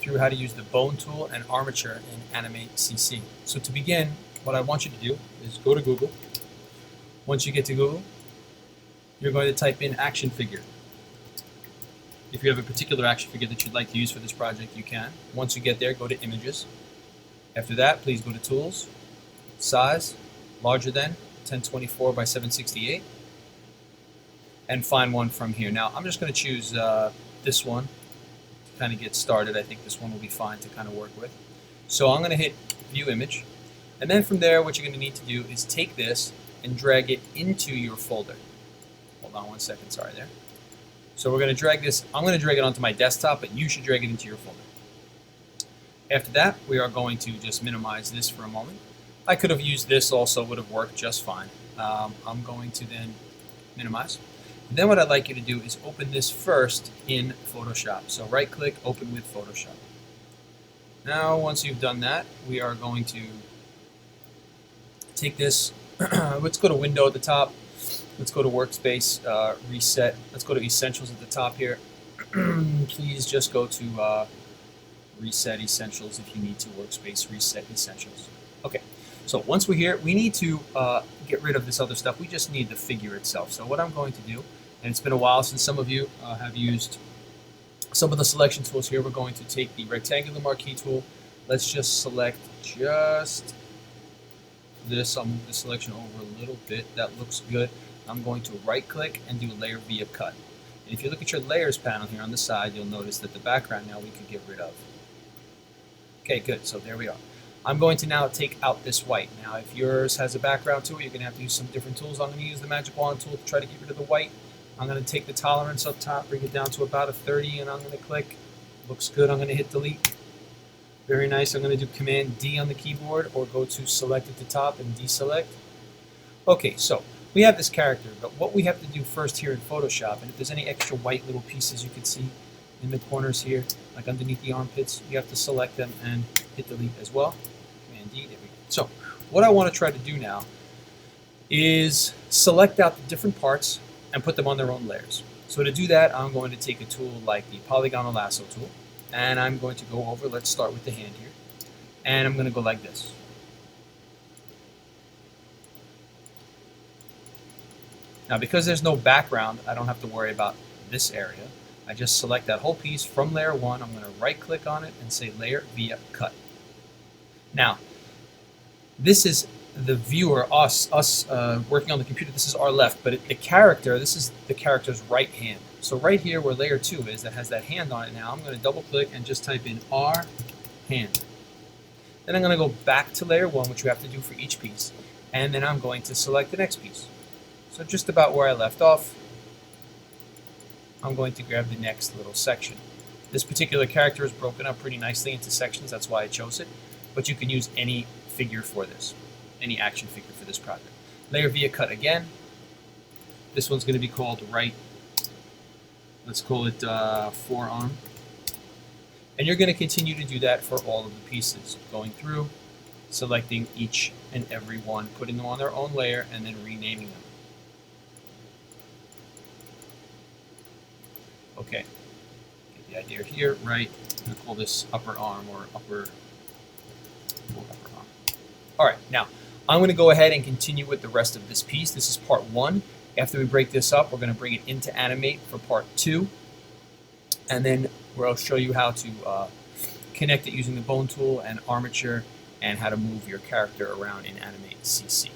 through how to use the bone tool and armature in Animate CC. So to begin, what I want you to do is go to Google. Once you get to Google, you're going to type in action figure. If you have a particular action figure that you'd like to use for this project, you can. Once you get there, go to Images. After that, please go to Tools, Size, Larger Than, 1024 by 768, and find one from here. Now, I'm just going to choose this one to kind of get started. I think this one will be fine to kind of work with. So I'm going to hit View Image, and then from there, what you're going to need to do is take this and drag it into your folder. Hold on one second, sorry there. So we're going to drag this, I'm going to drag it onto my desktop, but you should drag it into your folder. After that, we are going to just minimize this for a moment. I could have used this also, would have worked just fine. I'm going to then minimize. And then what I'd like you to do is open this first in Photoshop. So right click, open with Photoshop. Now once you've done that, we are going to take this, let's go to Window at the top. Let's go to Workspace, Reset. Let's go to Essentials at the top here. Please just go to Reset Essentials if you need to. Workspace, Reset Essentials. Okay, so once we're here, we need to get rid of this other stuff. We just need the figure itself. So what I'm going to do, and it's been a while since some of you have used some of the selection tools here, we're going to take the rectangular marquee tool. Let's just select just this. I'll move the selection over a little bit. That looks good. I'm going to right click and do layer via cut. And if you look at your layers panel here on the side, you'll notice that the background now we could get rid of. Okay, good, so there we are. I'm going to now take out this white. Now if yours has a background to it, you're going to have to use some different tools. I'm going to use the magic wand tool to try to get rid of the white. I'm going to take the tolerance up top, bring it down to about a 30, and I'm going to click. Looks good, I'm going to hit delete. Very nice, I'm going to do Command D on the keyboard, or go to select at the top and deselect. Okay, so we have this character, but what we have to do first here in Photoshop, and if there's any extra white little pieces you can see in the corners here, like underneath the armpits, you have to select them and hit delete as well. Command D, there we go. So what I want to try to do now is select out the different parts and put them on their own layers. So to do that, I'm going to take a tool like the polygonal lasso tool, and I'm going to go over, let's start with the hand here, and I'm going to go like this. Now because there's no background, I don't have to worry about this area. I just select that whole piece from layer 1. I'm going to right click on it and say layer via cut. Now this is the viewer, us working on the computer. This is our left, but the character, this is the character's right hand. So right here where layer 2 is, that has that hand on it now, I'm going to double click and just type in R hand. Then I'm going to go back to layer 1, which we have to do for each piece, and then I'm going to select the next piece. So just about where I left off, I'm going to grab the next little section. This particular character is broken up pretty nicely into sections, that's why I chose it, but you can use any figure for this, any action figure for this project. Layer via cut again. This one's going to be called right, let's call it forearm. And you're going to continue to do that for all of the pieces, going through, selecting each and every one, putting them on their own layer, and then renaming them. Okay, get the idea here, right? I'm going to call this upper arm or upper arm. All right, now I'm going to go ahead and continue with the rest of this piece. This is part 1. After we break this up, we're going to bring it into Animate for part 2. And then we'll show you how to connect it using the bone tool and armature and how to move your character around in Animate CC.